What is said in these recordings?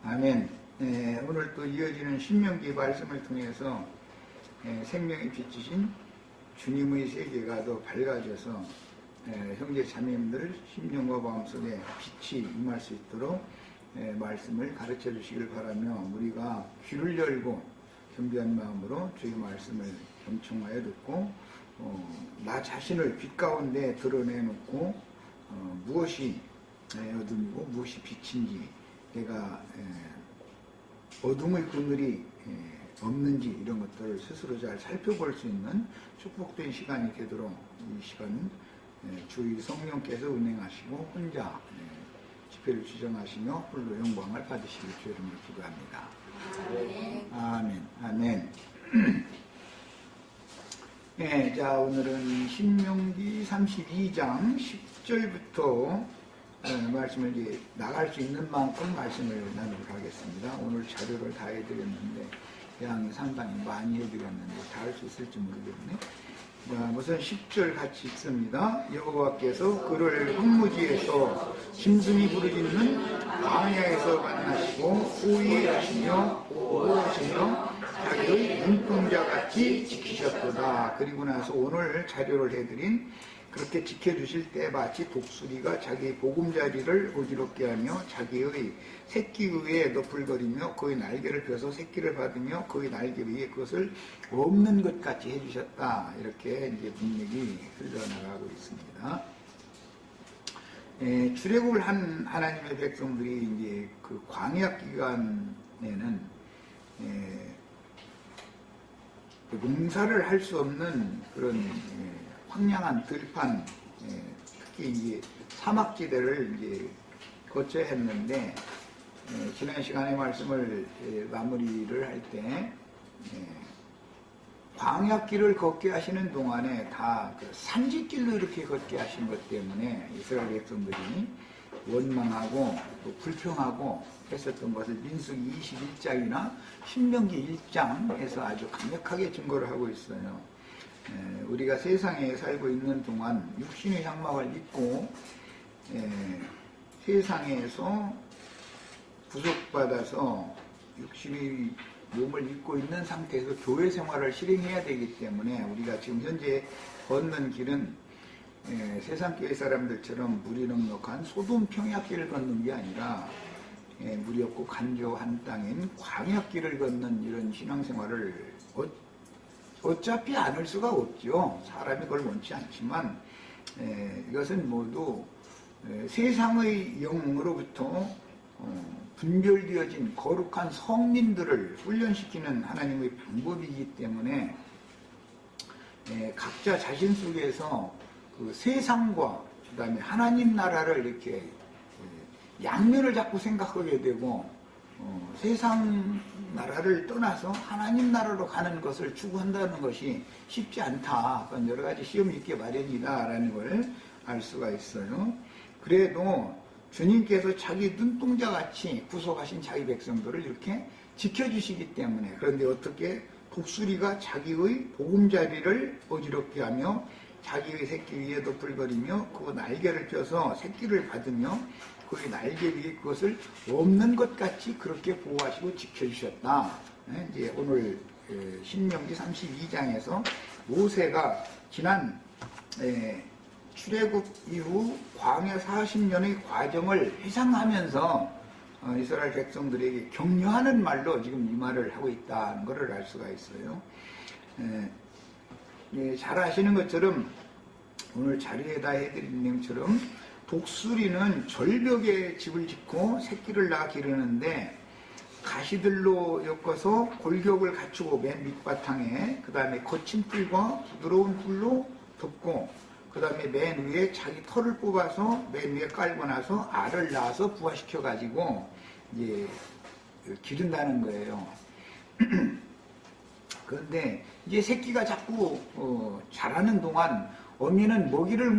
아멘. 오늘 또 이어지는 신명기 말씀을 통해서 생명의 빛이신 주님의 세계가 더 밝아져서 형제 자매님들 심령과 마음속에 빛이 임할 수 있도록 말씀을 가르쳐 주시길 바라며, 우리가 귀를 열고 겸비한 마음으로 주의 말씀을 경청하여 듣고 나 자신을 빛 가운데 드러내놓고 무엇이 어둠이고 무엇이 빛인지, 내가 어둠의 그늘이 없는지 이런 것들을 스스로 잘 살펴볼 수 있는 축복된 시간이 되도록 이 시간 주의 성령께서 운행하시고 혼자 집회를 주장하시며 홀로 영광을 받으시길 주의 이름으로 기도합니다. 아멘. 아멘. 아멘. 자, 오늘은 신명기 32장 10절부터 말씀을 이제 나갈 수 있는 만큼 말씀을 나누도록 하겠습니다. 오늘 자료를 다 해드렸는데 양이 상당히 많이 해드렸는데 다 할 수 있을지 모르겠네. 자, 우선 10절 같이 읽습니다. 여호와께서 그를 흙무지에서 심승이 부르짖는 광야에서 만나시고 호위하시며 보호하시며 자기의 눈동자같이 지키셨도다. 그리고 나서 오늘 자료를 해드린 그렇게 지켜주실 때 마치 독수리가 자기 보금자리를 어지럽게 하며 자기의 새끼 위에 너풀거리며 그의 날개를 펴서 새끼를 받으며 그의 날개 위에 그것을 없는 것 같이 해주셨다. 이렇게 이제 문맥이 흘러나가고 있습니다. 출애굽을 한 하나님의 백성들이 이제 그 광야 기간에는 농사를 할 수 없는 그런 황량한 들판, 특히 이제 사막지대를 이제 거쳐야 했는데, 지난 시간에 말씀을 마무리를 할 때, 광야길을 걷게 하시는 동안에 다 그 산지길로 이렇게 걷게 하신 것 때문에 이스라엘 백성들이 원망하고 또 불평하고 했었던 것을 민수기 21장이나 신명기 1장에서 아주 강력하게 증거를 하고 있어요. 우리가 세상에 살고 있는 동안 육신의 향막을 입고 세상에서 구속받아서 육신의 몸을 입고 있는 상태에서 교회 생활을 실행해야 되기 때문에, 우리가 지금 현재 걷는 길은 세상 교회 사람들처럼 물이 넉넉한 소돔 평야길을 걷는 게 아니라 물이 없고 간조한 땅인 광야길을 걷는 이런 신앙생활을 어차피 않을 수가 없죠. 사람이 그걸 원치 않지만, 이것은 모두 세상의 영으로부터 분별되어진 거룩한 성민들을 훈련시키는 하나님의 방법이기 때문에, 각자 자신 속에서 그 세상과 그 다음에 하나님 나라를 이렇게 양면을 자꾸 생각하게 되고, 세상 나라를 떠나서 하나님 나라로 가는 것을 추구한다는 것이 쉽지 않다. 여러 가지 시험이 있게 마련이다 라는 걸 알 수가 있어요. 그래도 주님께서 자기 눈동자같이 구속하신 자기 백성들을 이렇게 지켜주시기 때문에, 그런데 어떻게 독수리가 자기의 보금자리를 어지럽게 하며 자기의 새끼 위에 덮을거리며 그 날개를 펴서 새끼를 받으며 그의 날개 위에 그것을 없는 것 같이 그렇게 보호하시고 지켜주셨다. 이제 오늘 신명기 32장에서 모세가 지난 출애굽 이후 광야 40년의 과정을 회상하면서 이스라엘 백성들에게 격려하는 말로 지금 이 말을 하고 있다는 것을 알 수가 있어요. 잘 아시는 것처럼 오늘 자리에다 해드린 내용처럼 독수리는 절벽에 집을 짓고 새끼를 낳아 기르는데, 가시들로 엮어서 골격을 갖추고 맨 밑바탕에, 그 다음에 거친 풀과 부드러운 풀로 덮고, 그 다음에 맨 위에 자기 털을 뽑아서 맨 위에 깔고 나서 알을 낳아서 부화시켜 가지고 이제 기른다는 거예요. 그런데 이제 새끼가 자꾸 자라는 동안 어미는 먹이를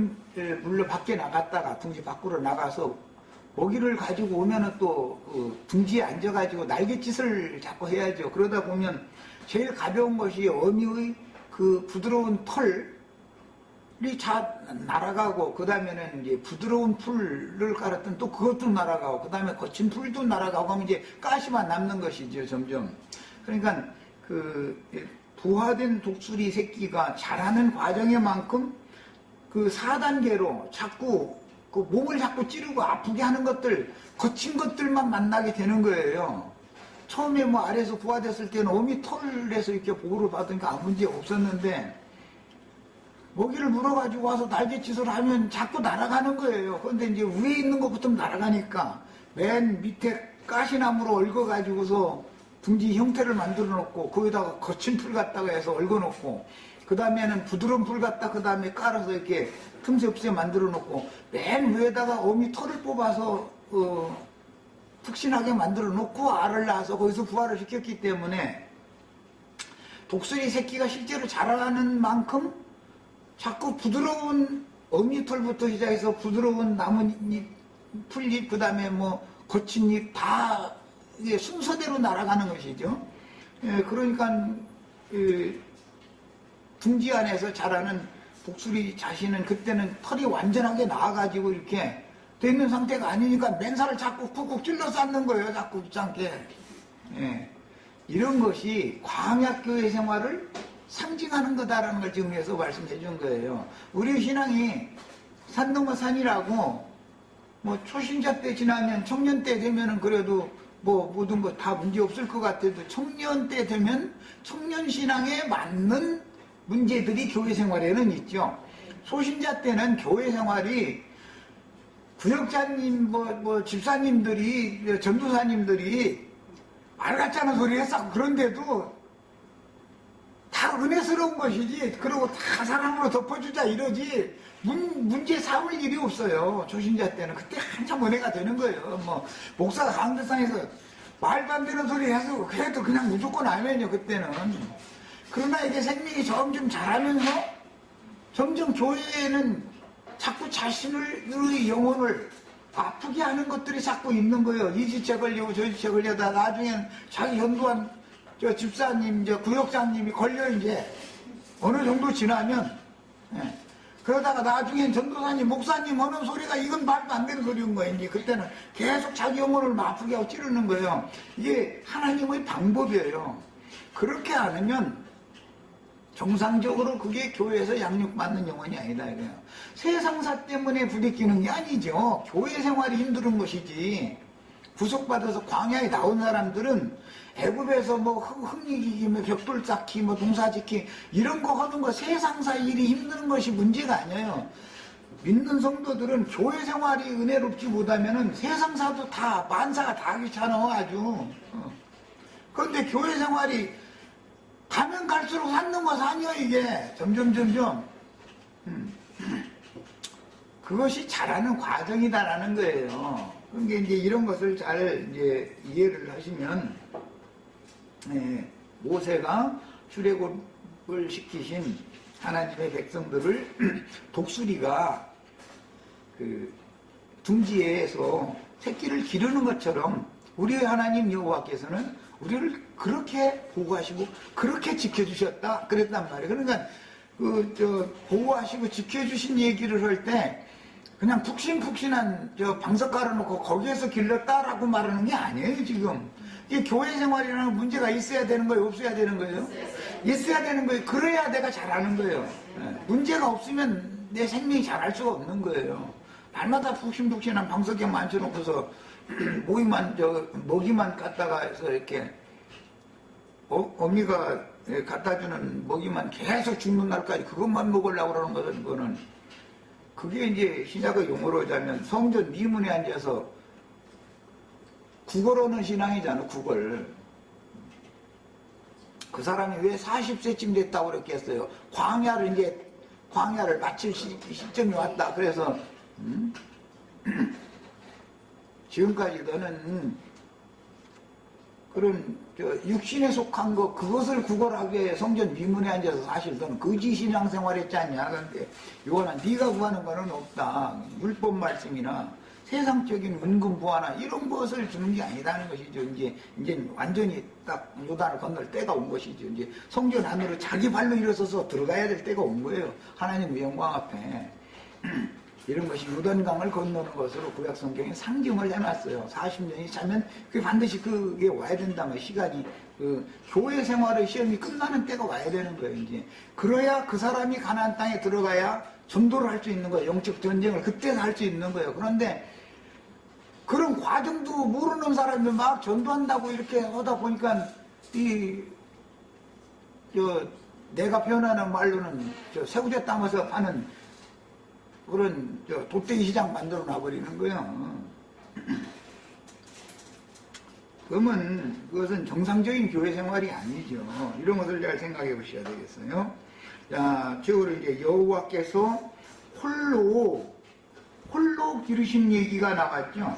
물러 밖에 나갔다가 둥지 밖으로 나가서 먹이를 가지고 오면은 또 둥지에 앉아가지고 날갯짓을 자꾸 해야죠. 그러다 보면 제일 가벼운 것이 어미의 그 부드러운 털, 날아가고, 그 다음에는 이제 부드러운 풀을 깔았던 또 그것도 날아가고, 그 다음에 거친 풀도 날아가고 하면 이제 가시만 남는 것이죠, 점점. 그러니까 부화된 독수리 새끼가 자라는 과정에만큼 그 4단계로 자꾸 그 몸을 자꾸 찌르고 아프게 하는 것들, 거친 것들만 만나게 되는 거예요. 처음에 뭐 아래에서 부화됐을 때는 어미 털에서 이렇게 보호를 받으니까 아무 문제 없었는데, 먹이를 물어가지고 와서 날갯짓을 하면 자꾸 날아가는 거예요. 그런데 이제 위에 있는 것부터 날아가니까 맨 밑에 가시나무로 얽어가지고서 둥지 형태를 만들어 놓고, 거기다가 거친 풀 갖다가 해서 얽어 놓고, 그 다음에는 부드러운 풀 갖다 그 다음에 깔아서 이렇게 틈새 없이 만들어 놓고, 맨 위에다가 어미 털을 뽑아서 푹신하게 만들어 놓고 알을 낳아서 거기서 부화를 시켰기 때문에, 독수리 새끼가 실제로 자라는 만큼 자꾸 부드러운 어미털부터 시작해서 부드러운 나뭇잎, 풀잎, 그 다음에 뭐 거친 잎 다 순서대로 날아가는 것이죠. 예, 그러니까 둥지 안에서 자라는 독수리 자신은 그때는 털이 완전하게 나와가지고 이렇게 돼 있는 상태가 아니니까 맨살을 자꾸 쿡쿡 찔러서 앉는 거예요. 자꾸 귀찮게. 예, 이런 것이 광야교회 생활을 상징하는 거다라는 걸 지금 해서 말씀해 준 거예요. 우리 신앙이 산 넘어 산이라고, 뭐 초신자 때 지나면 청년 때 되면은 그래도 뭐 모든 거 다 문제 없을 것 같아도, 청년 때 되면 청년 신앙에 맞는 문제들이 교회 생활에는 있죠. 초신자 때는 교회 생활이 구역자님, 뭐 집사님들이, 전도사님들이 말 같지 않은 소리 했어. 그런데도 다 은혜스러운 것이지, 그러고 다 사랑으로 덮어주자 이러지 문제 삼을 일이 없어요. 초신자 때는. 그때 한참 은혜가 되는 거예요. 뭐 목사가 강대상에서 말도 안 되는 소리 해서 그래도 그냥 무조건 아멘이요, 그때는. 그러나 이게 생명이 점점 자라면서 점점 교회에는 자꾸 자신의 영혼을 아프게 하는 것들이 자꾸 있는 거예요. 이 지체 걸리고 저 지체 걸려다 나중엔 자기 전도한 저 집사님, 저 구역장님이 걸려 이제 어느 정도 지나면, 예. 그러다가 나중엔 전도사님, 목사님 하는 소리가 이건 말도 안 되는 소리인 거예요. 이제 그때는 계속 자기 영혼을 아프게 하고 찌르는 거예요. 이게 하나님의 방법이에요. 그렇게 안 하면 정상적으로 그게 교회에서 양육받는 영혼이 아니다 이거예요. 세상사 때문에 부딪히는 게 아니죠. 교회 생활이 힘든 것이지. 구속받아서 광야에 나온 사람들은 애굽에서 뭐 흙이기, 뭐 벽돌 쌓기, 뭐 농사 짓기 이런 거 하는 거, 세상사 일이 힘든 것이 문제가 아니에요. 믿는 성도들은 교회 생활이 은혜롭지 못하면은 세상사도 다 만사가 다 귀찮아 아주. 그런데 교회 생활이 가면 갈수록 산 넘어 산이요 이게 점점. 그것이 잘하는 과정이다라는 거예요. 그러니까 이제 이런 것을 잘 이제 이해를 하시면, 모세가 출애굽을 시키신 하나님의 백성들을 독수리가 그 둥지에서 새끼를 기르는 것처럼 우리의 하나님 여호와께서는 우리를 그렇게 보호하시고 그렇게 지켜주셨다 그랬단 말이에요. 그러니까 보호하시고 지켜주신 얘기를 할 때 그냥 푹신푹신한 방석 깔아놓고 거기에서 길렀다라고 말하는 게 아니에요. 지금 이게 교회 생활이라는 문제가 있어야 되는 거예요, 없어야 되는 거예요? 있어야 되는 거예요. 그래야 내가 잘하는 거예요. 문제가 없으면 내 생명이 잘할 수가 없는 거예요. 날마다 푹신푹신한 방석에 만져놓고서 먹이만 갖다가 해서 이렇게 어미가 갖다주는 먹이만 계속 죽는 날까지 그것만 먹으려고 그러는 것은, 그거는 그게 이제 신약의 용어로 하자면 성전 미문에 앉아서 구걸하는 신앙이잖아. 구걸. 그 사람이 왜 40세쯤 됐다고 그랬겠어요. 광야를 마칠 시점이 왔다. 그래서 지금까지 너는 그런 육신에 속한 거, 그것을 구걸하게 성전 미문에 앉아서 사실 너는 거지 신앙생활 했지 않냐. 그런데 요거는 네가 구하는 거는 없다. 율법 말씀이나 세상적인 은근 보화나 이런 것을 주는 게 아니라는 것이죠. 이제 완전히 딱 요단을 건널 때가 온 것이죠. 이제 성전 안으로 자기 발로 일어서서 들어가야 될 때가 온 거예요. 하나님의 영광 앞에. 이런 것이 요단강을 건너는 것으로 구약 성경에 상징을 해놨어요. 40년이 차면 그게 반드시 그게 와야 된다면 시간이 그 교회 생활의 시험이 끝나는 때가 와야 되는 거예요. 이제 그래야 그 사람이 가나안 땅에 들어가야 전도를 할 수 있는 거예요. 영적 전쟁을 그때는 할 수 있는 거예요. 그런데 그런 과정도 모르는 사람이 막 전도한다고 이렇게 하다 보니까 내가 표현하는 말로는 새우젓 담아서 파는 그런 돗대기 시장 만들어 놔버리는 거예요. 그러면 그것은 정상적인 교회 생활이 아니죠. 이런 것을 잘 생각해 보셔야 되겠어요. 자, 적으로 이제 여호와께서 홀로 기르신 얘기가 나왔죠.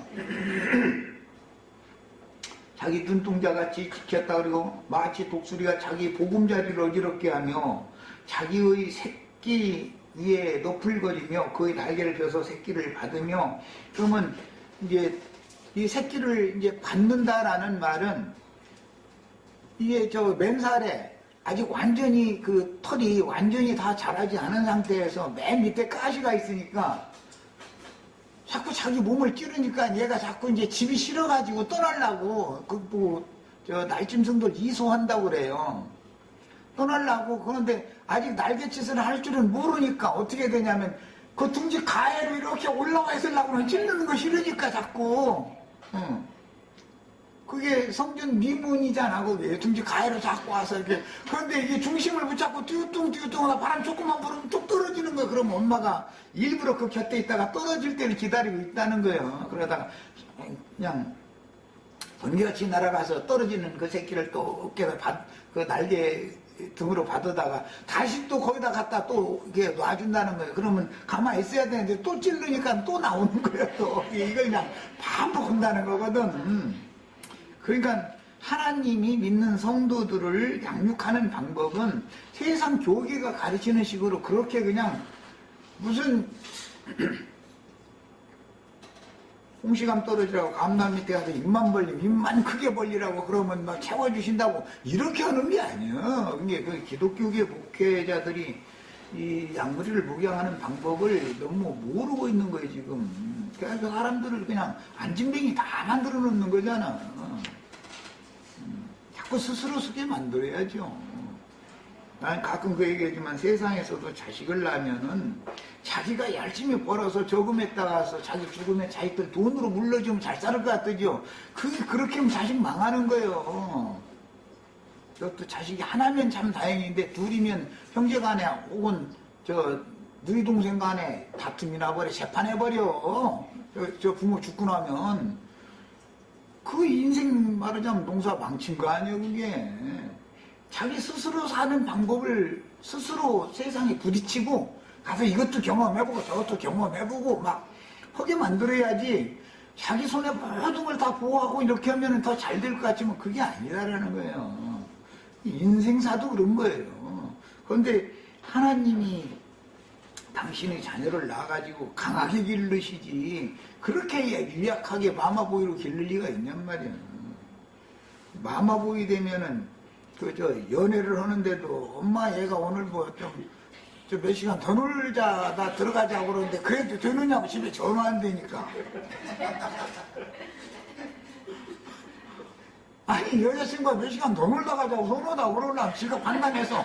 자기 눈동자같이 지켰다. 그리고 마치 독수리가 자기 보금자리를 어지럽게 하며 자기의 새끼 위에 너풀거리며 그의 날개를 펴서 새끼를 받으며, 그러면 이제 이 새끼를 이제 받는다라는 말은 이게 맨살에 아직 완전히 그 털이 완전히 다 자라지 않은 상태에서 맨 밑에 가시가 있으니까 자꾸 자기 몸을 찌르니까 얘가 자꾸 이제 집이 싫어가지고 떠나려고 날짐승들 이소한다고 그래요. 떠나려고. 그런데 아직 날갯짓을 할 줄은 모르니까 어떻게 되냐면 그 둥지 가해로 이렇게 올라와 있으려고는 찔르는 거 싫으니까 자꾸. 그게 성전 미문이잖아. 그게 둥지 가해로 자꾸 와서 이렇게. 그런데 이게 중심을 붙잡고 띄우뚱 하다 바람 조금만 불으면 뚝 떨어지는 거예요. 그럼 엄마가 일부러 그 곁에 있다가 떨어질 때를 기다리고 있다는 거예요. 그러다가 그냥 번개같이 날아가서 떨어지는 그 새끼를 또 어깨에 그 날개 등으로 받아다가 다시 또 거기다 갖다 또 이렇게 놔준다는 거예요. 그러면 가만히 있어야 되는데 또 찌르니까 또 나오는 거예요. 또 이걸 그냥 반복한다는 거거든. 그러니까 하나님이 믿는 성도들을 양육하는 방법은 세상 교계가 가르치는 식으로 그렇게 그냥 무슨 홍시감 떨어지라고 감람 밑에 가서 입만 벌리면 입만 크게 벌리라고 그러면 막 채워주신다고 이렇게 하는 게 아니에요. 이게 그 기독교계 목회자들이 이 양머리를 목양하는 방법을 너무 모르고 있는 거예요, 지금. 그래서 사람들을 그냥 안진뱅이 다 만들어 놓는 거잖아. 자꾸 스스로 쓰게 만들어야죠. 난 가끔 그 얘기하지만 세상에서도 자식을 낳으면은 자기가 열심히 벌어서 저금했다가서 자기 죽으면 자식들 돈으로 물려주면 잘 살 것 같더죠. 그렇게 하면 자식 망하는 거예요. 그것도 자식이 하나면 참 다행인데 둘이면 형제간에 혹은 누이 동생 간에 다툼이 나버려 재판해버려. 저 부모 죽고 나면 그 인생 말하자면 농사 망친 거 아니에요. 그게 자기 스스로 사는 방법을 스스로 세상에 부딪히고 가서 이것도 경험해보고 저것도 경험해보고 막 하게 만들어야지. 자기 손에 모든 걸 다 보호하고 이렇게 하면 더 잘 될 것 같지만 그게 아니라는 거예요. 인생사도 그런 거예요. 그런데 하나님이 당신의 자녀를 낳아가지고 강하게 기르시지 그렇게 유약하게 마마보이로 기를 리가 있냔 말이야. 마마보이 되면은 연애를 하는데도 엄마 얘가 오늘 몇 시간 더 놀자, 나 들어가자고 그러는데 그래도 되느냐고 집에 전화 안 되니까. 아니 여자친구가 몇 시간 더 놀다 가자고 선호다 그러려면 지가 판단해서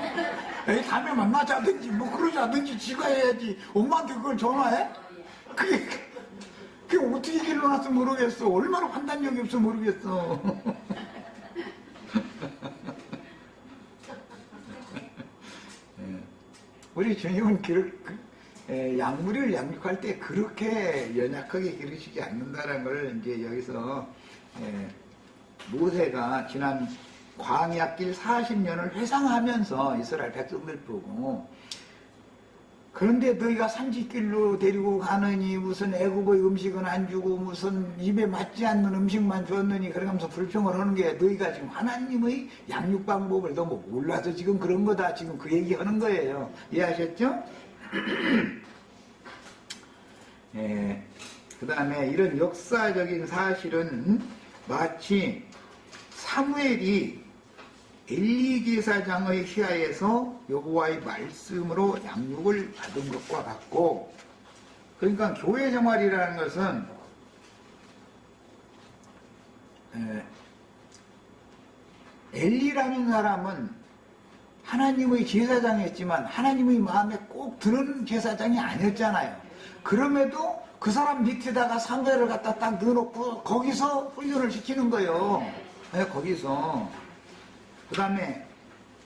에이 다음에 만나자든지 뭐 그러자든지 지가 해야지. 엄마한테 그걸 전화해? 그게 어떻게 길러놨어 모르겠어. 얼마나 판단력이 없어 모르겠어. 우리 주님은 양무리를 양육할 때 그렇게 연약하게 기르시지 않는다는 걸 이제 여기서 모세가 지난 광야길 40년을 회상하면서 이스라엘 백성들 보고, 그런데 너희가 산지길로 데리고 가느니 무슨 애굽의 음식은 안 주고 무슨 입에 맞지 않는 음식만 줬느니 그러면서 불평을 하는 게 너희가 지금 하나님의 양육 방법을 너무 몰라서 지금 그런 거다. 지금 그 얘기하는 거예요. 이해하셨죠? 그 다음에 이런 역사적인 사실은 마치 사무엘이 엘리 제사장의 휘하에서 여호와의 말씀으로 양육을 받은 것과 같고, 그러니까 교회 생활이라는 것은 엘리라는 사람은 하나님의 제사장이었지만 하나님의 마음에 꼭 드는 제사장이 아니었잖아요. 그럼에도 그 사람 밑에다가 사무엘을 갖다 딱 넣어놓고 거기서 훈련을 시키는 거예요. 네, 거기서. 그 다음에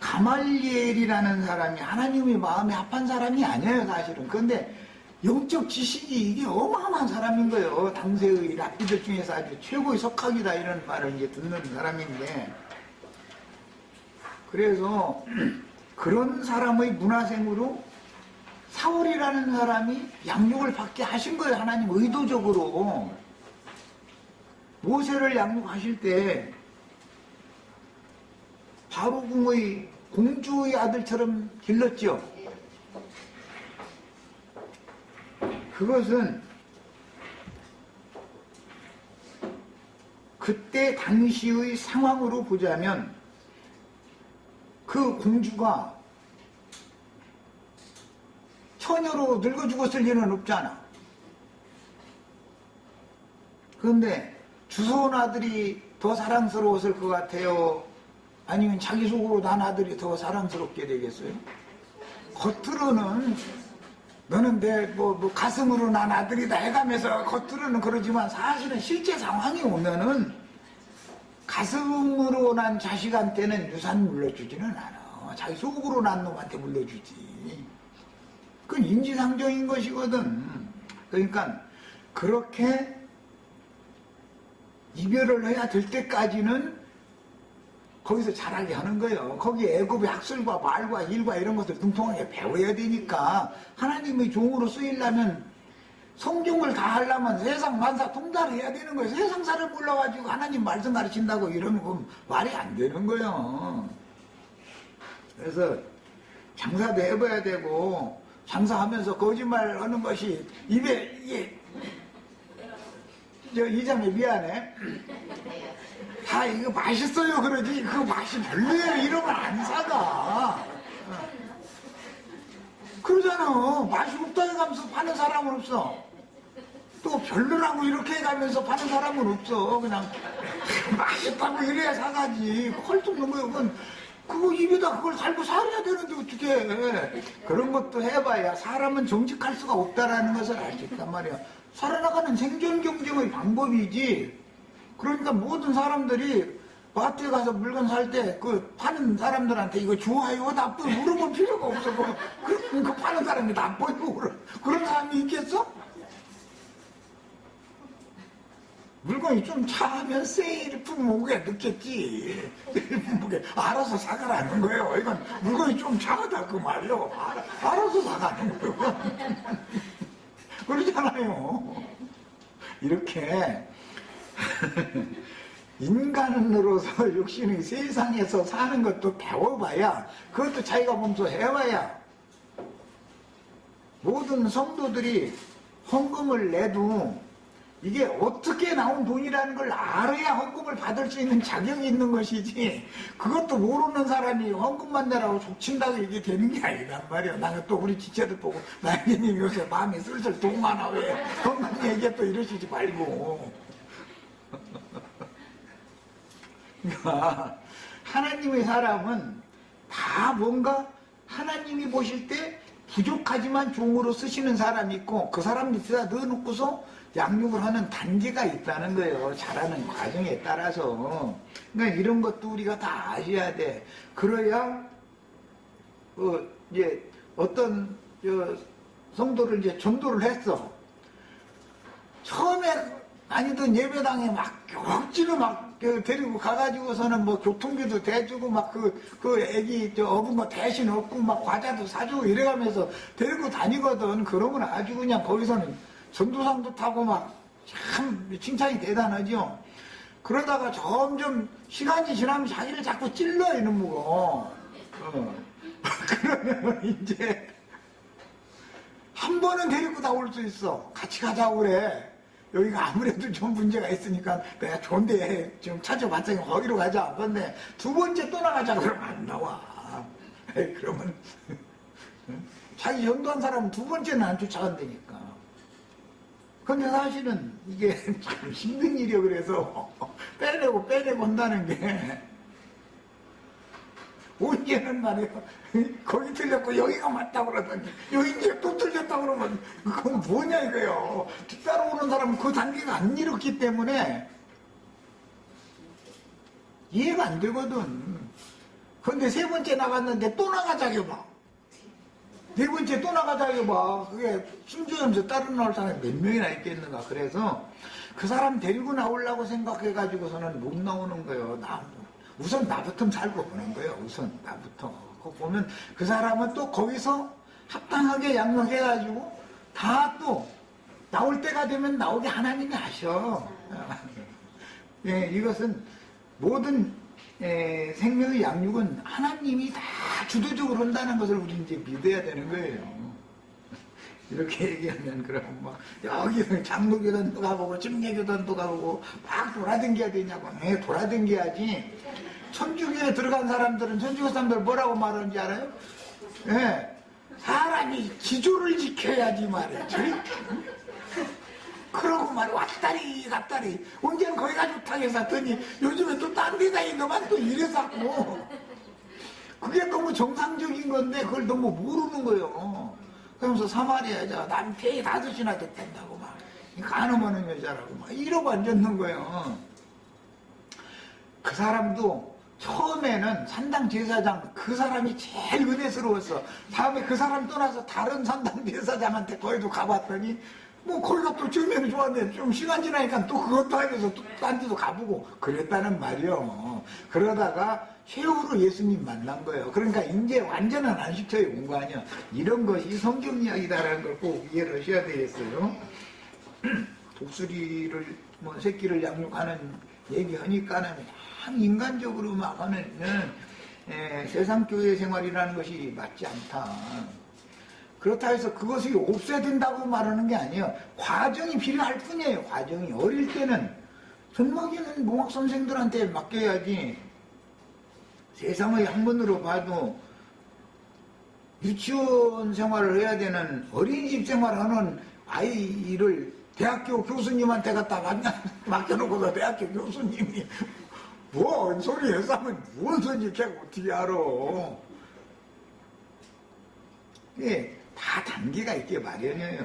가말리엘이라는 사람이 하나님의 마음에 합한 사람이 아니에요, 사실은. 그런데 영적 지식이 이게 어마어마한 사람인 거예요. 당시의 랍비들 중에서 아주 최고의 석학이다 이런 말을 이제 듣는 사람인데, 그래서 그런 사람의 문화생으로 사울이라는 사람이 양육을 받게 하신 거예요. 하나님 의도적으로. 모세를 양육하실 때 바로궁의 공주의 아들처럼 길렀죠. 그것은 그때 당시의 상황으로 보자면 그 공주가 처녀로 늙어 죽었을 리는 없잖아. 그런데 주소온 아들이 더 사랑스러웠을 것 같아요? 아니면 자기 속으로 난 아들이 더 사랑스럽게 되겠어요? 겉으로는 너는 내 가슴으로 난 아들이다 해가면서 겉으로는 그러지만 사실은 실제 상황이 오면은 가슴으로 난 자식한테는 유산 물려주지는 않아. 자기 속으로 난 놈한테 물려주지. 그건 인지상정인 것이거든. 그러니까 그렇게 이별을 해야 될 때까지는 거기서 자라게 하는 거예요. 거기 애굽의 학술과 말과 일과 이런 것들 등통하게 배워야 되니까 하나님의 종으로 쓰이려면 성경을 다 하려면 세상 만사 통달해야 되는 거예요. 세상사를 몰라가지고 하나님 말씀 가르친다고 이러면 그건 말이 안 되는 거예요. 그래서 장사도 해봐야 되고 장사하면서 거짓말 하는 것이 입에 이게 이자매 미안해. 다 이거 맛있어요 그러지 그 맛이 별로예요 이러면 안 사가. 그러잖아. 맛이 없다 해가면서 파는 사람은 없어. 또 별로라고 이렇게 해가면서 파는 사람은 없어. 그냥 맛있다고 이래야 사가지. 헐떡 넘어요. 그건 그거 입에다 그걸 살고 살아야 되는데 어떻게 그런 것도 해봐야 사람은 정직할 수가 없다라는 것을 알 수 있단 말이야. 살아나가는 생존 경쟁의 방법이지. 그러니까 모든 사람들이 마트에 가서 물건 살 때 그 파는 사람들한테 이거 좋아요 나쁘고 물어볼 필요가 없어. 그 파는 사람이 나쁘고 그런 사람이 있겠어? 물건이 좀 차면 세일 품목에 넣겠지. 세일 품목에 알아서 사가라는 거예요. 이건 물건이 좀 차다 그 말이요. 알아서 사가는 거예요. 그러잖아요. 이렇게 인간으로서 육신의 세상에서 사는 것도 배워봐야, 그것도 자기가 몸소 해봐야. 모든 성도들이 헌금을 내도 이게 어떻게 나온 돈이라는 걸 알아야 헌금을 받을 수 있는 자격이 있는 것이지, 그것도 모르는 사람이 헌금만 내라고 족친다고 이게 되는 게 아니란 말이야. 나는 또 우리 지체들 보고 나님 요새 마음이 슬슬 동하나 왜 헌금 얘기해 또 이러시지 말고. 그러니까 하나님의 사람은 다 뭔가 하나님이 보실 때 부족하지만 종으로 쓰시는 사람이 있고, 그 사람 밑에다 넣어놓고서 양육을 하는 단계가 있다는 거예요. 자라는 과정에 따라서. 그러니까 이런 것도 우리가 다 아셔야 돼. 그래야 이제 어떤 성도를 이제 전도를 했어. 처음에 다니던 예배당에 막 억지로 막 데리고 가가지고서는 뭐 교통비도 대주고 막 그 애기 어분 거 대신 얻고 막 과자도 사주고 이래가면서 데리고 다니거든. 그러면 아주 그냥 거기서는 전도상도 타고 막 참 칭찬이 대단하죠. 그러다가 점점 시간이 지나면 자기를 자꾸 찔러 이놈무고. 그러면 이제 한 번은 데리고 다 올 수 있어. 같이 가자고 그래. 여기가 아무래도 좀 문제가 있으니까 내가 좋은데 좀 찾아봤더니 거기로 가자. 그런데 두 번째 또 나가자 그러면 안 나와. 그러면 자기 전도한 사람은 두 번째는 안 쫓아간다니까. 근데 사실은 이게 참 힘든 일이야. 그래서 빼내고 한다는 게 언제는 말이야 거기 틀렸고 여기가 맞다고 그러더니 여기 이제 또 틀렸다고 그러면 그건 뭐냐 이거요. 뒤따라오는 사람은 그 단계가 안 이뤘기 때문에 이해가 안 되거든. 근데 세 번째 나갔는데 또 나가자고 봐. 네 번째 또 나가자고 봐. 그게 순조염서 따로 나올 사람이 몇 명이나 있겠는가. 그래서 그 사람 데리고 나오려고 생각해가지고서는 못 나오는 거예요. 우선 나부터 살고 보는 거예요. 우선 나부터. 그거 보면 그 사람은 또 거기서 합당하게 양육해가지고 다 또 나올 때가 되면 나오게 하나님이 하셔. 예, 이것은 모든 생명의 양육은 하나님이 다 주도적으로 한다는 것을 우리 이제 믿어야 되는 거예요. 이렇게 얘기하면 그럼 막 여기 장로교단도 가보고 침례교단도 가보고 막 돌아다녀야 되냐고. 돌아다녀야지. 천주교에 들어간 사람들은 천주교 사람들 뭐라고 말하는지 알아요? 사람이 기조를 지켜야지 말이야. 그러고 말이야. 왔다리 갔다리. 언제는 거기가 좋다고 해서 하더니 요즘에 또 딴 데 다니더만 또 이래서 하고. 그게 너무 정상적인 건데 그걸 너무 모르는 거예요. 그러면서 사마리아 여자가 남편이 5이나 됐단다고 막 간음하는 여자라고 막 이러고 앉았는 거예요. 그 사람도 처음에는 산당 제사장 그 사람이 제일 은혜스러웠어. 다음에 그 사람 떠나서 다른 산당 제사장한테 거기도 가봤더니 뭐 거기가 또 처음에는 좋았는데 좀 시간 지나니까 또 그것도 하면서 또 딴 데도 가보고 그랬다는 말이요. 그러다가 최후로 예수님 만난 거예요. 그러니까 이제 완전한 안식처에 온 거 아니야. 이런 것이 성경 이야기다라는 걸 꼭 이해를 하셔야 되겠어요. 독수리를 뭐 새끼를 양육하는 얘기하니까는 참 인간적으로 막 하는 세상 교회 생활이라는 것이 맞지 않다. 그렇다 해서 그것이 없애야 된다고 말하는 게 아니에요. 과정이 필요할 뿐이에요. 과정이. 어릴 때는 젖먹이는 농학 선생들한테 맡겨야지. 세상의 학문으로 봐도 유치원 생활을 해야 되는 어린이집 생활하는 아이를 대학교 교수님한테 갖다 맡겨놓고서 대학교 교수님이 뭔 소리 해서 하면 뭔 소리 걔가 어떻게 알아. 예, 다 단계가 있게 마련이에요.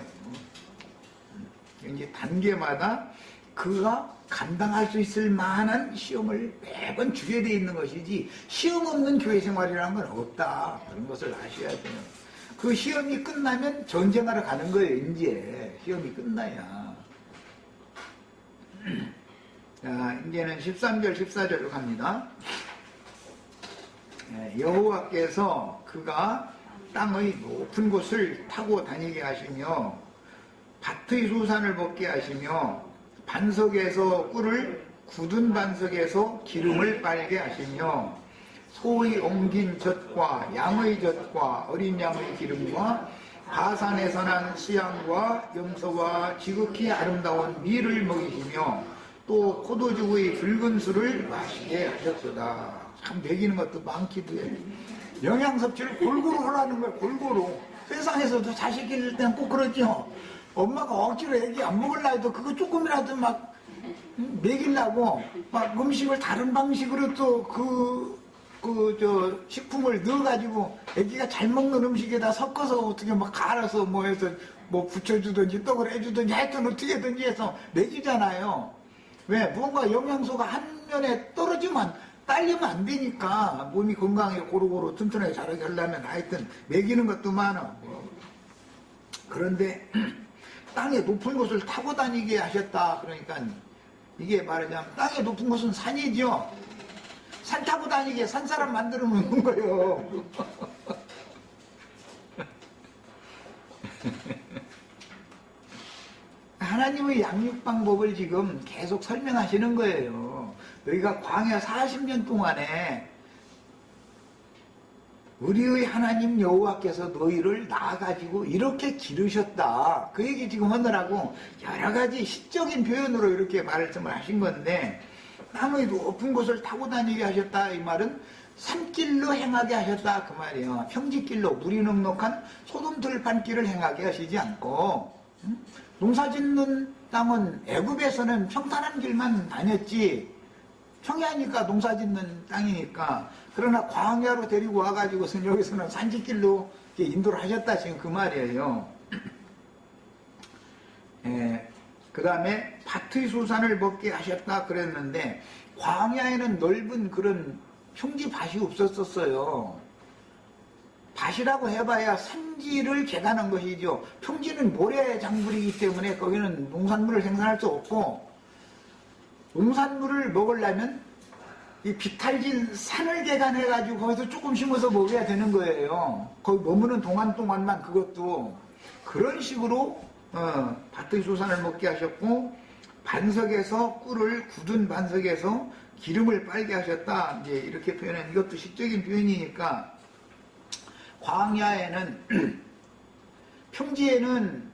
이제 단계마다 그가 감당할 수 있을 만한 시험을 매번 주게 돼 있는 것이지 시험 없는 교회 생활이라는 건 없다. 그런 것을 아셔야 돼요. 그 시험이 끝나면 전쟁하러 가는 거예요. 이제 시험이 끝나야. 자, 이제는 13절 14절로 갑니다. 여호와께서 그가 땅의 높은 곳을 타고 다니게 하시며 밭의 소산을 먹게 하시며 반석에서 꿀을 굳은 반석에서 기름을 빨게 하시며 소의 옮긴 젖과 양의 젖과 어린 양의 기름과 바산에서 난 수양과 염소와 지극히 아름다운 밀을 먹이시며 또 포도주의 붉은 술을 마시게 하셨도다. 참 먹이는 것도 많기도 해. 영양 섭취를 골고루 하라는 거야. 골고루. 세상에서도 자식 기를 때는 꼭 그러죠. 엄마가 억지로 애기 안 먹으려 해도 그거 조금이라도 막 먹이려고 막 음식을 다른 방식으로 또 식품을 넣어가지고 애기가 잘 먹는 음식에다 섞어서 어떻게 막 갈아서 뭐 해서 뭐 부쳐주든지 떡을 해주든지 하여튼 어떻게든지 해서 먹이잖아요. 왜? 뭔가 영양소가 한 면에 떨어지면 딸리면 안 되니까 몸이 건강하게 고루고루 튼튼하게 자라게 하려면 하여튼 먹이는 것도 많아. 그런데 땅의 높은 곳을 타고 다니게 하셨다. 그러니까 이게 말하자면 땅의 높은 곳은 산이죠. 산 타고 다니게 산 사람 만들어 놓는 거예요. 하나님의 양육 방법을 지금 계속 설명하시는 거예요. 너희가 광야 40년 동안에 우리의 하나님 여호와께서 너희를 낳아가지고 이렇게 기르셨다. 그 얘기 지금 하느라고 여러 가지 시적인 표현으로 이렇게 말씀을 하신 건데, 땅의 높은 곳을 타고 다니게 하셨다. 이 말은 산길로 행하게 하셨다. 그 말이에요. 평지길로 물이 넉넉한 소돔 들판길을 행하게 하시지 않고, 농사 짓는 땅은 애굽에서는 평탄한 길만 다녔지, 평야니까 농사 짓는 땅이니까. 그러나 광야로 데리고 와가지고선 여기서는 산지길로 인도를 하셨다. 지금 그 말이에요. 그 다음에 밭의 소산을 먹게 하셨다 그랬는데, 광야에는 넓은 그런 평지 밭이 없었었어요. 밭이라고 해봐야 산지를 개간한 것이죠. 평지는 모래장물이기 때문에 거기는 농산물을 생산할 수 없고, 농산물을 먹으려면 이 비탈진 산을 개간해가지고 거기서 조금 심어서 먹어야 되는 거예요. 거기 머무는 동안만 그것도 그런 식으로 밭의 소산을 먹게 하셨고, 반석에서 꿀을 굳은 반석에서 기름을 빨게 하셨다. 이제 이렇게 표현한, 이것도 시적인 표현이니까, 광야에는 평지에는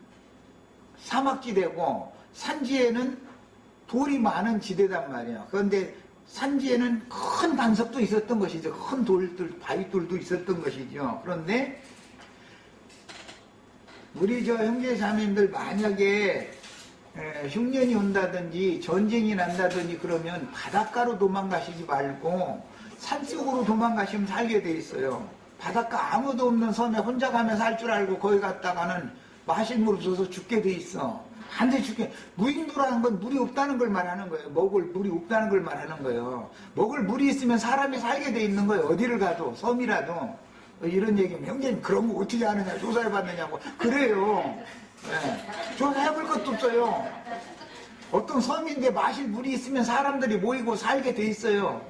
사막지대고 산지에는 돌이 많은 지대단 말이에요. 그런데 산지에는 큰 반석도 있었던 것이죠. 큰 돌들, 바위돌도 있었던 것이죠. 그런데 우리 저 형제 자매님들 만약에 흉년이 온다든지 전쟁이 난다든지 그러면 바닷가로 도망가시지 말고 산속으로 도망가시면 살게 돼 있어요. 바닷가 아무도 없는 섬에 혼자 가면 살 줄 알고 거기 갔다가는 마실 물 없어서 죽게 돼 있어. 반드시 죽게. 무인도라는 건 물이 없다는 걸 말하는 거예요. 먹을 물이 없다는 걸 말하는 거예요. 먹을 물이 있으면 사람이 살게 돼 있는 거예요. 어디를 가도, 섬이라도. 이런 얘기면 형제님 그런 거 어떻게 아느냐, 조사해봤느냐고. 그래요. 네. 조사해볼 것도 없어요. 어떤 섬인데 마실 물이 있으면 사람들이 모이고 살게 돼 있어요.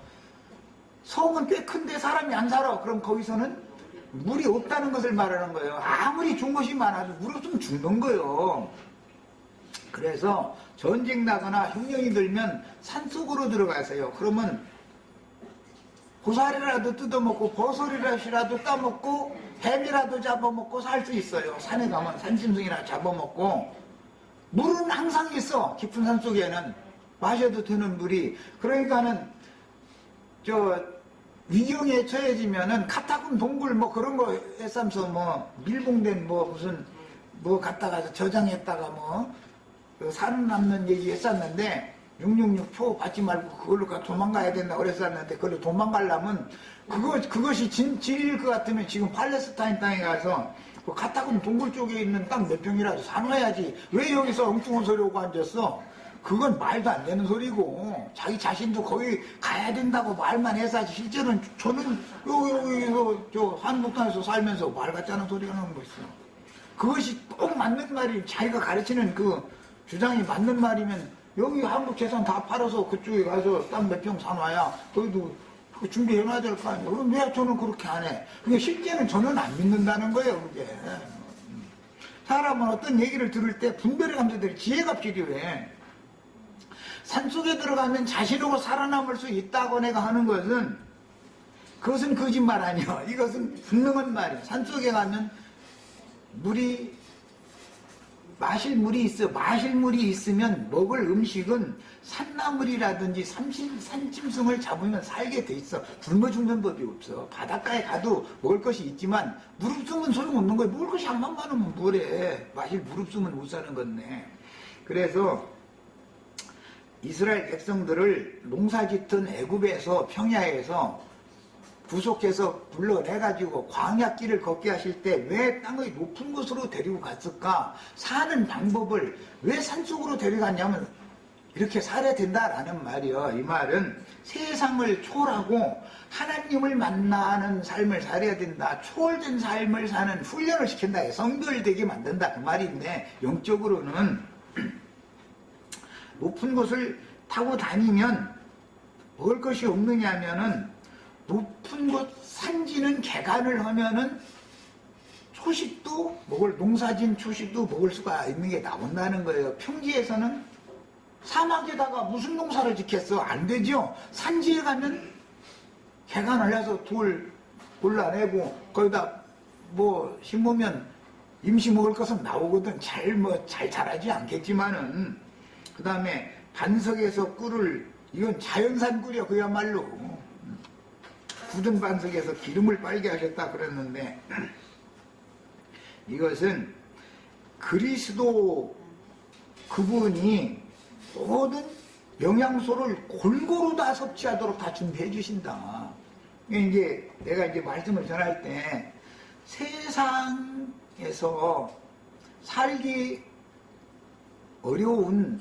섬은 꽤 큰데 사람이 안 살아. 그럼 거기서는 물이 없다는 것을 말하는 거예요. 아무리 좋은 것이 많아도 물 없으면 죽는 거예요. 그래서 전쟁 나거나 흉년이 들면 산속으로 들어가세요. 그러면 고사리라도 뜯어먹고 버섯이라도 따먹고 뱀이라도 잡아먹고 살 수 있어요. 산에 가면 산짐승이나 잡아먹고. 물은 항상 있어. 깊은 산속에는 마셔도 되는 물이. 그러니까는 위경에 처해지면은 카타군 동굴 뭐 그런 거 해삼서 뭐 밀봉된 뭐 무슨 뭐 갖다가 저장했다가 뭐 살아남는 얘기 했었는데, 666표 받지 말고 그걸로 도망가야 된다 그랬었는데, 그걸로 도망가려면 그것이 진리일 것 같으면 지금 팔레스타인 땅에 가서 그 카타군 동굴 쪽에 있는 땅 몇 평이라도 사놔야지. 왜 여기서 엉뚱한 소리 오고 앉았어? 그건 말도 안 되는 소리고, 자기 자신도 거기 가야 된다고 말만 해서 실제로는 저는 여기 한국 땅에서 살면서 말 같지 않은 소리가 나는 거 있어. 그것이 꼭 맞는 말이, 자기가 가르치는 그 주장이 맞는 말이면 여기 한국 재산 다 팔아서 그쪽에 가서 땅 몇 평 사놔야 거기도 준비해놔야 될 거 아니에요. 그럼 왜 저는 그렇게 안 해? 그게 실제는 저는 안 믿는다는 거예요. 그게. 사람은 어떤 얘기를 들을 때 분별의 감정들이 지혜가 필요해. 산속에 들어가면 자신으로 살아남을 수 있다고 내가 하는 것은, 그것은 거짓말 아니야. 이것은 분명한 말이야. 산속에 가면 마실 물이 있어. 마실 물이 있으면 먹을 음식은 산나물이라든지 산짐승을 잡으면 살게 돼 있어. 굶어 죽는 법이 없어. 바닷가에 가도 먹을 것이 있지만 물 없으면 소용없는 거야. 먹을 것이 한만 많으면 뭐래. 마실 물 없으면 못 사는 건데. 그래서 이스라엘 백성들을 농사짓던 애굽에서, 평야에서 구속해서 불러내가지고 광야길을 걷게 하실 때 왜 땅의 높은 곳으로 데리고 갔을까? 사는 방법을 왜 산속으로 데려갔냐면 이렇게 살아야 된다라는 말이요. 이 말은 세상을 초월하고 하나님을 만나는 삶을 살아야 된다. 초월된 삶을 사는 훈련을 시킨다. 성별되게 만든다. 그 말인데, 영적으로는 높은 곳을 타고 다니면 먹을 것이 없느냐면은, 높은 곳 산지는 개간을 하면은 초식도 농사진 초식도 먹을 수가 있는 게 나온다는 거예요. 평지에서는 사막에다가 무슨 농사를 짓겠어? 안 되죠. 산지에 가면 개간을 해서 골라내고 거기다 뭐 심으면 임시 먹을 것은 나오거든. 잘 자라지 않겠지만은 그 다음에 반석에서 꿀을 이건 자연산 꿀이야 그야말로. 굳은 반석에서 기름을 빨게 하셨다 그랬는데 이것은 그리스도 그분이 모든 영양소를 골고루 다 섭취하도록 다 준비해 주신다. 이제 내가 이제 말씀을 전할 때 세상에서 살기 어려운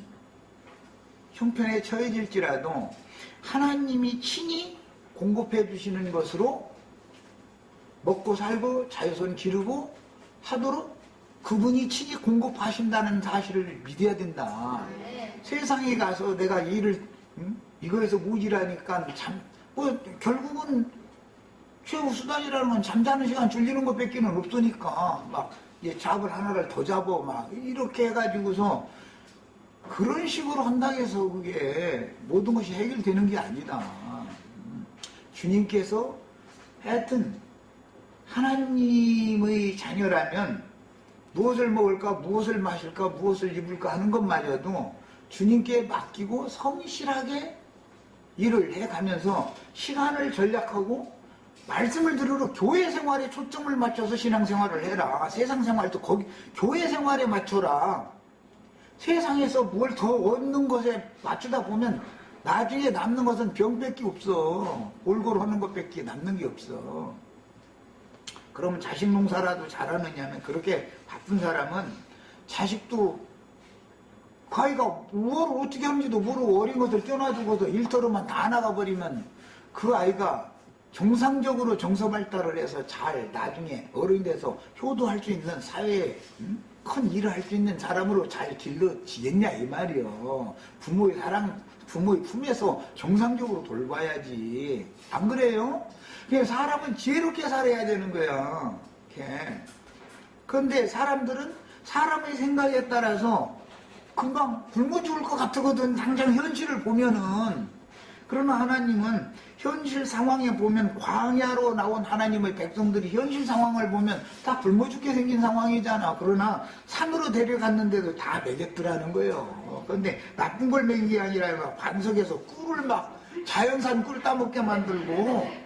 형편에 처해질지라도 하나님이 친히 공급해 주시는 것으로 먹고 살고 자유손 기르고 하도록 그분이 친히 공급하신다는 사실을 믿어야 된다. 세상에 가서 내가 일을 이거에서 모질하니까 결국은 최후 수단이라는 건 잠자는 시간 줄이는 것밖에는 없으니까 막 잡을 하나를 더 잡어 막 이렇게 해가지고서 그런 식으로 한다고 해서 그게 모든 것이 해결되는 게 아니다. 주님께서 하여튼 하나님의 자녀라면 무엇을 먹을까, 무엇을 마실까, 무엇을 입을까 하는 것마저도 주님께 맡기고 성실하게 일을 해가면서 시간을 전략하고 말씀을 들으러 교회 생활에 초점을 맞춰서 신앙생활을 해라. 세상 생활도 거기 교회 생활에 맞춰라. 세상에서 뭘 더 얻는 것에 맞추다 보면 나중에 남는 것은 병밖에 없어. 골고루 하는 것밖에 남는 게 없어. 그러면 자식 농사라도 잘하느냐면 그렇게 바쁜 사람은 자식도 그 아이가 뭘 어떻게 하는지도 모르고 어린 것을 떼어놔두고서 일터로만 다 나가버리면 그 아이가 정상적으로 정서 발달을 해서 잘 나중에 어른이 돼서 효도할 수 있는 사회에 큰 일을 할 수 있는 사람으로 잘 길러지겠냐 이 말이요. 부모의 사랑, 부모의 품에서 정상적으로 돌봐야지. 안 그래요? 그냥 사람은 지혜롭게 살아야 되는 거야. 이렇게. 그런데 사람들은 사람의 생각에 따라서 금방 굶어 죽을 것 같거든. 당장 현실을 보면은. 그러나 하나님은 현실 상황에 보면 광야로 나온 하나님의 백성들이 현실 상황을 보면 다 굶어 죽게 생긴 상황이잖아. 그러나 산으로 데려갔는데도 다 먹였더라는 거예요. 그런데 나쁜 걸 먹인 게 아니라 반석에서 꿀을 막 자연산 꿀 따먹게 만들고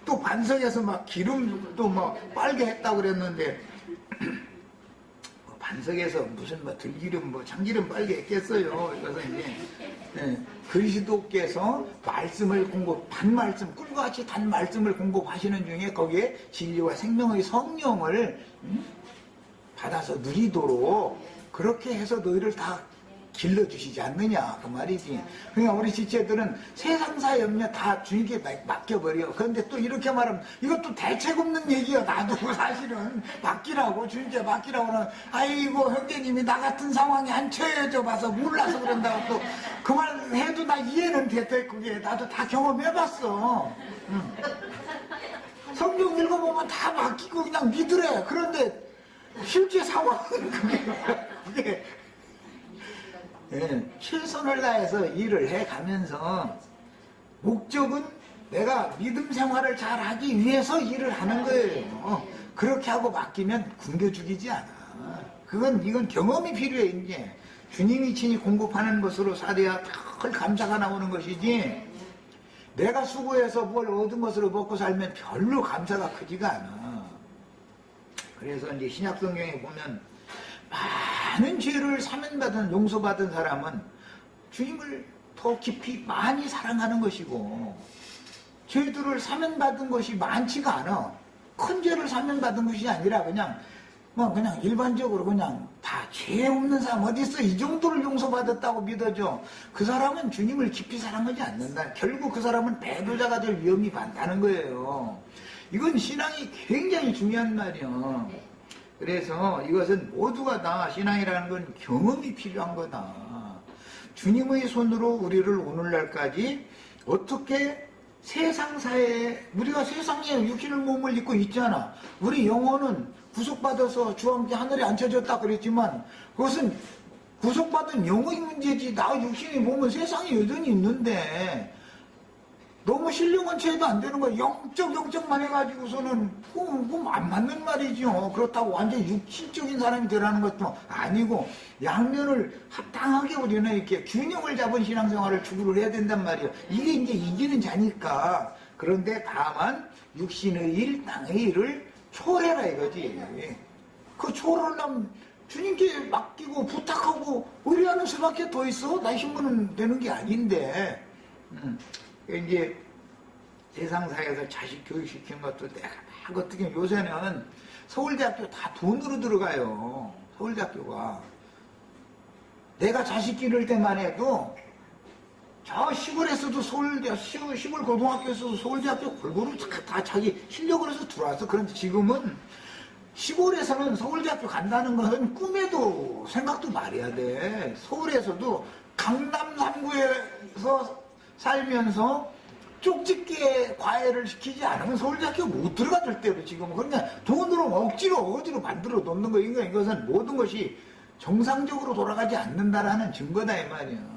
또 반석에서 막 기름도 막 빨게 했다고 그랬는데 반석에서 무슨 들기름 참기름 빨게 했겠어요. 이것은 이제 그리스도께서 말씀을 단말씀 꿀과 같이 단말씀을 공급하시는 중에 거기에 진리와 생명의 성령을 받아서 누리도록 그렇게 해서 너희를 다 길러주시지 않느냐 그 말이지. 그러니까 우리 지체들은 세상사 염려 다 주님께 맡겨버려. 그런데 또 이렇게 말하면 이것도 대책 없는 얘기야. 나도 사실은 맡기라고 주님께 맡기라고 하면 아이고 형제님이 나 같은 상황에 안 처해져 봐서 몰라서 그런다고 또 그 말 해도 나 이해는 됐대. 그게 나도 다 경험해봤어. 성경 읽어보면 다 맡기고 그냥 믿으래. 그런데 실제 상황은 그게 최선을 다해서 일을 해가면서 목적은 내가 믿음 생활을 잘 하기 위해서 일을 하는 거예요. 그렇게 하고 맡기면 굶겨 죽이지 않아. 이건 경험이 필요해. 이제 주님이 친히 공급하는 것으로 살아야 별 감사가 나오는 것이지 내가 수고해서 뭘 얻은 것으로 먹고 살면 별로 감사가 크지가 않아. 그래서 이제 신약성경에 보면 많은 죄를 사면받은 용서받은 사람은 주님을 더 깊이 많이 사랑하는 것이고 죄들을 사면받은 것이 많지가 않아. 큰 죄를 사면받은 것이 아니라 그냥 일반적으로 그냥 다 죄 없는 사람 어디 있어? 이 정도를 용서받았다고 믿어줘. 그 사람은 주님을 깊이 사랑하지 않는다. 결국 그 사람은 배도자가 될 위험이 많다는 거예요. 이건 신앙이 굉장히 중요한 말이야. 그래서 이것은 모두가 다 신앙이라는 건 경험이 필요한 거다. 주님의 손으로 우리를 오늘날까지 어떻게 세상사에 우리가 세상에 육신을 몸을 입고 있잖아. 우리 영혼은 구속받아서 주와 함께 하늘에 앉혀졌다 그랬지만 그것은 구속받은 영혼의 문제지. 나 육신의 몸은 세상에 여전히 있는데 너무 신령한 체도 안 되는 거야. 영적만 해가지고서는 그거 안 맞는 말이죠. 그렇다고 완전 육신적인 사람이 되라는 것도 아니고 양면을 합당하게 우리는 이렇게 균형을 잡은 신앙생활을 추구를 해야 된단 말이에요. 이게 이제 이기는 자니까. 그런데 다만 육신의 일, 땅의 일을 초월해라 이거지. 그 초월하려면 주님께 맡기고 부탁하고 의뢰하는 수밖에 더 있어. 나 힘으로는 되는 게 아닌데. 이제 세상사에서 자식 교육시키는 것도 내가 막 어떻게 요새는 서울대학교 다 돈으로 들어가요. 서울대학교가. 내가 자식 기를 때만 해도 저 시골에서도 시골 고등학교에서도 서울대학교 골고루 다 자기 실력으로 해서 들어와서. 그런데 지금은 시골에서는 서울대학교 간다는 것은 꿈에도 생각도 말해야 돼. 서울에서도 강남 3구에서 살면서 쪽집게 과외를 시키지 않으면 서울대학교 못 들어가줄 때로 지금은. 그러니까 돈으로 어지로 만들어 놓는 거. 이것은 모든 것이 정상적으로 돌아가지 않는다라는 증거다 이 말이야.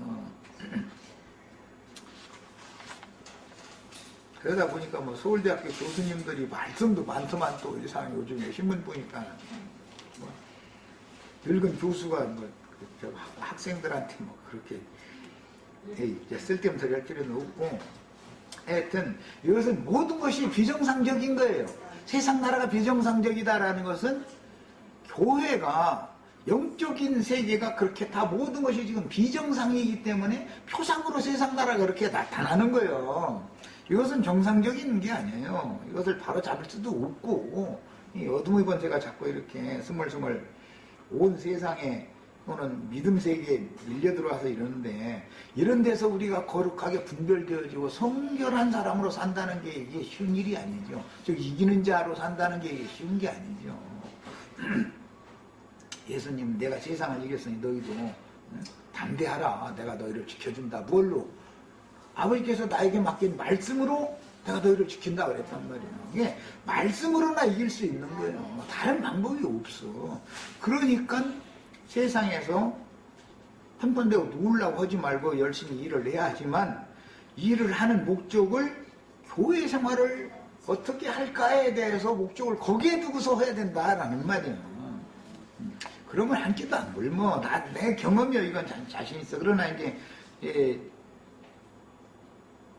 그러다 보니까 뭐 서울대학교 교수님들이 말씀도 많더만 또 이상 요즘에 신문 보니까 뭐 늙은 교수가 뭐 학생들한테 뭐 그렇게 이제 쓸데없는 소리 할 필요는 없고, 하여튼 이것은 모든 것이 비정상적인 거예요. 세상 나라가 비정상적이다라는 것은 교회가 영적인 세계가 그렇게 다 모든 것이 지금 비정상이기 때문에 표상으로 세상 나라가 그렇게 나타나는 거예요. 이것은 정상적인 게 아니에요. 이것을 바로 잡을 수도 없고, 이 어둠의 번제가 자꾸 이렇게 스멀스멀 온 세상에 또는 믿음 세계에 밀려 들어와서 이러는데, 이런 데서 우리가 거룩하게 분별되어지고 성결한 사람으로 산다는 게 이게 쉬운 일이 아니죠. 즉 이기는 자로 산다는 게 이게 쉬운 게 아니죠. 예수님, 내가 세상을 이겼으니 너희도 담대하라. 내가 너희를 지켜준다. 뭘로? 아버지께서 나에게 맡긴 말씀으로 내가 너희를 지킨다 그랬단 말이에요. 이게 말씀으로나 이길 수 있는 거예요. 다른 방법이 없어. 그러니까 세상에서 한번대고 누우려고 하지 말고 열심히 일을 해야 하지만, 일을 하는 목적을 교회 생활을 어떻게 할까에 대해서 목적을 거기에 두고서 해야 된다라는 말이에요. 그러면 한 끼도 안 굶어. 내 경험이요. 이건 자신 있어. 그러나 이제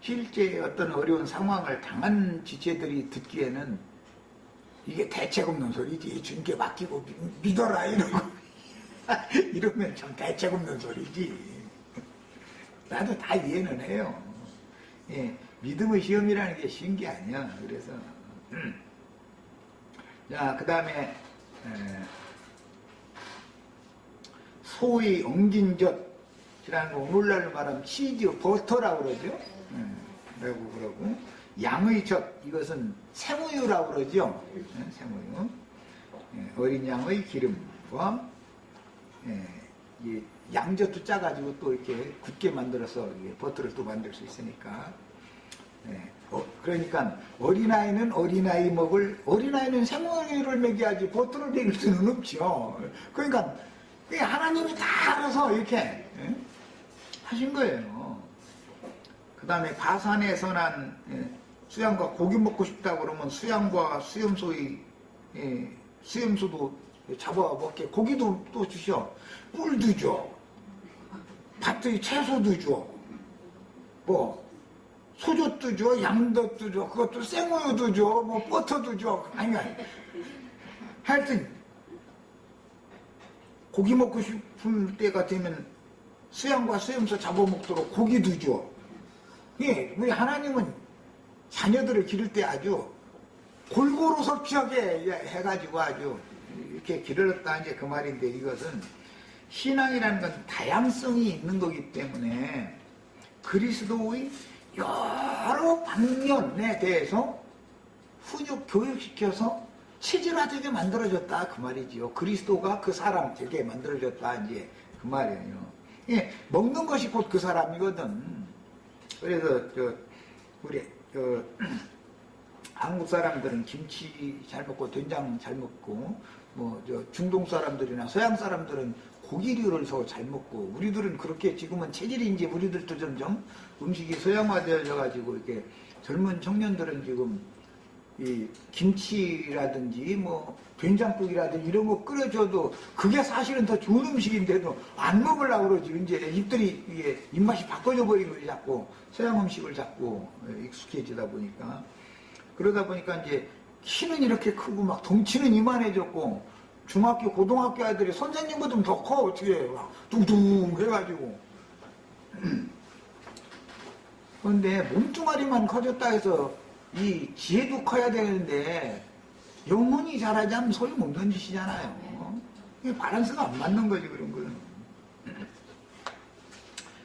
실제 어떤 어려운 상황을 당한 지체들이 듣기에는 이게 대책 없는 소리지. 주님께 맡기고 믿어라 이러고 이러면 참 대책 없는 소리지. 나도 다 이해는 해요. 예, 믿음의 시험이라는 게 쉬운 게 아니야. 그래서 자, 그 다음에 소위 엉긴젓이라는 거 오늘날로 말하면 치즈, 버터라고 그러죠. 라고 그러고, 양의 젓, 이것은 생우유라고 그러죠. 생우유. 어린 양의 기름과 양젓도 짜가지고 또 이렇게 굳게 만들어서 버터를 또 만들 수 있으니까. 그러니까 어린아이는 어린아이는 생우유를 먹여야지 버터를 먹일 수는 없죠. 그러니까 하나님이 다 알아서 이렇게 하신 거예요. 그 다음에 바산에서 난 수양과 고기 먹고 싶다 그러면 수양과 수염소도 잡아 먹게 고기도 또 주셔. 꿀도 줘. 밭의 채소도 줘. 뭐 소젓도 줘. 양젓도 줘. 그것도 생우유도 줘. 뭐 버터도 줘. 아니 하여튼 고기 먹고 싶을 때가 되면 수양과 수염소 잡아먹도록 고기도 줘. 예, 우리 하나님은 자녀들을 기를 때 아주 골고루 섭취하게 해가지고 아주 이렇게 기르렀다 이제 그 말인데, 이것은 신앙이라는 건 다양성이 있는 거기 때문에 그리스도의 여러 방면에 대해서 훈육 교육시켜서 체질화되게 만들어졌다 그 말이지요. 그리스도가 그 사람 되게 만들어졌다 이제 그 말이에요. 예, 먹는 것이 곧 그 사람이거든. 그래서 우리 한국 사람들은 김치 잘 먹고 된장 잘 먹고, 뭐 중동 사람들이나 서양 사람들은 고기류를 더 잘 먹고, 우리들은 그렇게 지금은 체질이 이제 우리들도 점점 음식이 서양화되어져 가지고 이렇게 젊은 청년들은 지금 이 김치라든지 뭐 된장국이라든지 이런 거 끓여줘도 그게 사실은 더 좋은 음식인데도 안 먹으려고 그러지. 이제 입들이 이게 입맛이 바꿔져 버린 거지. 자꾸 서양 음식을 자꾸 익숙해지다 보니까. 그러다 보니까 이제 키는 이렇게 크고 막 덩치는 이만해졌고, 중학교 고등학교 아이들이 선생님보다 더 커. 어떻게 막 뚱뚱 해가지고. 그런데 몸뚱아리만 커졌다 해서 이 지혜도 커야 되는데 영혼이 자라지 않으면 소용없는 짓이잖아요. 이게 밸런스가 안 맞는 거지, 그런 거는.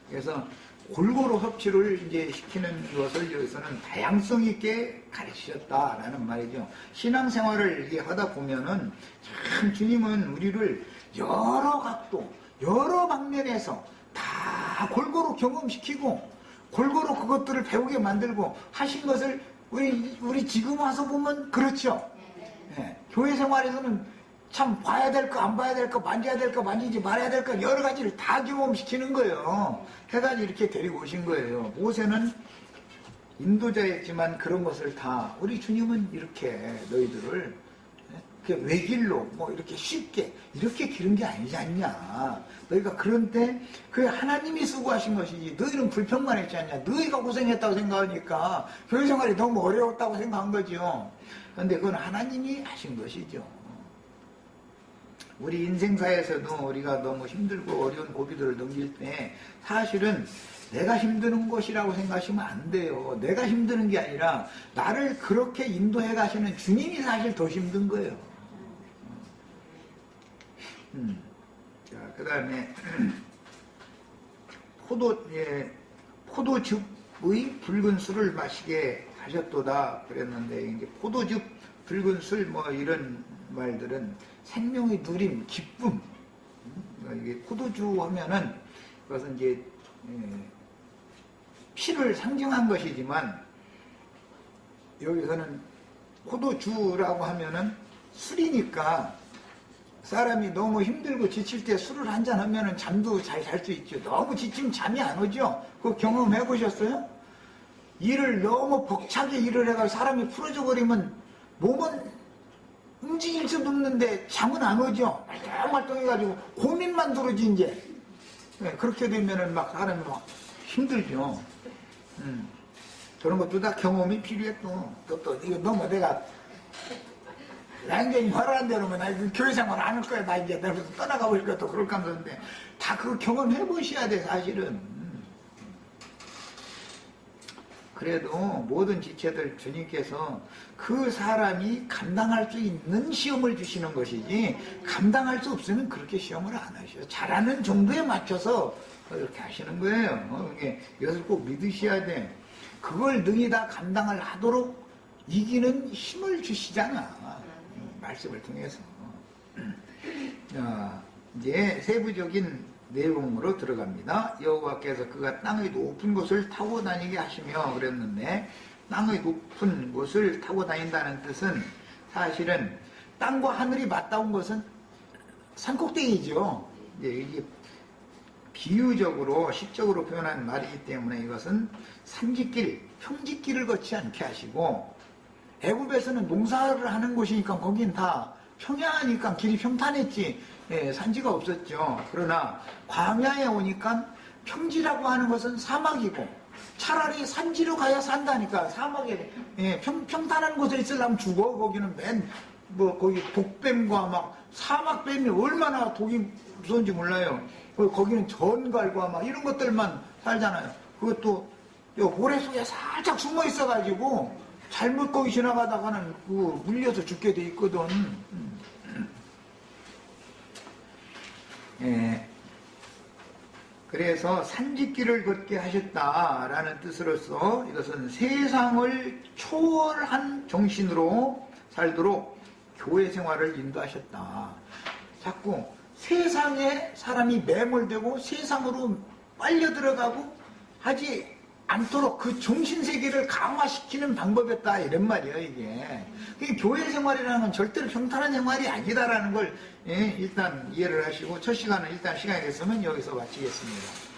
그래서 골고루 섭취를 이제 시키는 것을 여기서는 다양성 있게 가르치셨다라는 말이죠. 신앙생활을 이게 하다 보면은 참 주님은 우리를 여러 각도, 여러 방면에서 다 골고루 경험시키고 골고루 그것들을 배우게 만들고 하신 것을 우리 지금 와서 보면 그렇죠. 네. 교회 생활에서는 참 봐야 될 거, 안 봐야 될 거, 만져야 될 거, 만지지 말아야 될 거 여러 가지를 다 경험시키는 거예요. 해가지고 이렇게 데리고 오신 거예요. 모세는 인도자였지만 그런 것을 다 우리 주님은 이렇게 너희들을 외길로 뭐 이렇게 쉽게 이렇게 기른 게 아니지 않냐. 너희가 그런데 그 하나님이 수고하신 것이지 너희는 불평만 했지 않냐. 너희가 고생했다고 생각하니까 교회 생활이 너무 어려웠다고 생각한 거죠. 그런데 그건 하나님이 하신 것이죠. 우리 인생사에서도 우리가 너무 힘들고 어려운 고비들을 넘길 때 사실은 내가 힘드는 것이라고 생각하시면 안 돼요. 내가 힘드는 게 아니라 나를 그렇게 인도해 가시는 주님이 사실 더 힘든 거예요. 자, 그 다음에 포도즙의 붉은 술을 마시게 하셨도다 그랬는데, 이제 포도즙, 붉은 술 뭐 이런 말들은 생명의 누림, 기쁨. 이게 포도주 하면은 그것은 이제 피를 상징한 것이지만, 여기서는 포도주라고 하면은 술이니까 사람이 너무 힘들고 지칠 때 술을 한잔 하면은 잠도 잘 잘 수 있죠. 너무 지치면 잠이 안 오죠. 그거 경험해 보셨어요? 일을 너무 벅차게 일을 해가지고 사람이 풀어져 버리면 몸은 움직일 수도 없는데 잠은 안 오죠. 말똥말똥해가지고 고민만 들어지 이제. 그렇게 되면은 막 사람이 막 힘들죠. 저런 것도 다 경험이 필요해. 또 이거 너무 내가 완전히 말하는 대로 나 교회 생활 안 할 거야. 나 이제 내가 떠나가 버릴 거야. 또 그럴 감사인데 다 그거 경험해 보셔야 돼, 사실은. 그래도 모든 지체들 주님께서 그 사람이 감당할 수 있는 시험을 주시는 것이지, 감당할 수 없으면 그렇게 시험을 안 하셔요. 잘하는 정도에 맞춰서 이렇게 하시는 거예요. 이것을 꼭 믿으셔야 돼. 그걸 능히 다 감당을 하도록 이기는 힘을 주시잖아. 말씀을 통해서. 이제 세부적인 내용으로 들어갑니다. 여호와께서 그가 땅의 높은 곳을 타고 다니게 하시며 그랬는데, 땅의 높은 곳을 타고 다닌다는 뜻은 사실은 땅과 하늘이 맞닿은 것은 산꼭대기죠. 이게 비유적으로 시적으로 표현한 말이기 때문에 이것은 산지길, 평지길을 걷지 않게 하시고, 애굽에서는 농사를 하는 곳이니까 거긴 다 평야니까 길이 평탄했지, 산지가 없었죠. 그러나 광야에 오니까 평지라고 하는 것은 사막이고, 차라리 산지로 가야 산다니까. 사막에 평탄한 곳에 있으려면 죽어. 거기는 거기 독뱀과 막 사막뱀이 얼마나 독이 무서운지 몰라요. 거기는 전갈과 막 이런 것들만 살잖아요. 그것도 모래 속에 살짝 숨어 있어가지고 잘못 거기 지나가다가는 물려서 죽게 돼 있거든. 그래서 산지길을 걷게 하셨다라는 뜻으로서 이것은 세상을 초월한 정신으로 살도록 교회 생활을 인도하셨다. 자꾸 세상에 사람이 매몰되고 세상으로 빨려 들어가고 하지 않도록 그 정신세계를 강화시키는 방법이었다 이런 말이에요 이게. 교회 생활이라는 건 절대로 평탄한 생활이 아니다라는 걸 일단 이해를 하시고 첫 시간은 일단 시간이 됐으면 여기서 마치겠습니다.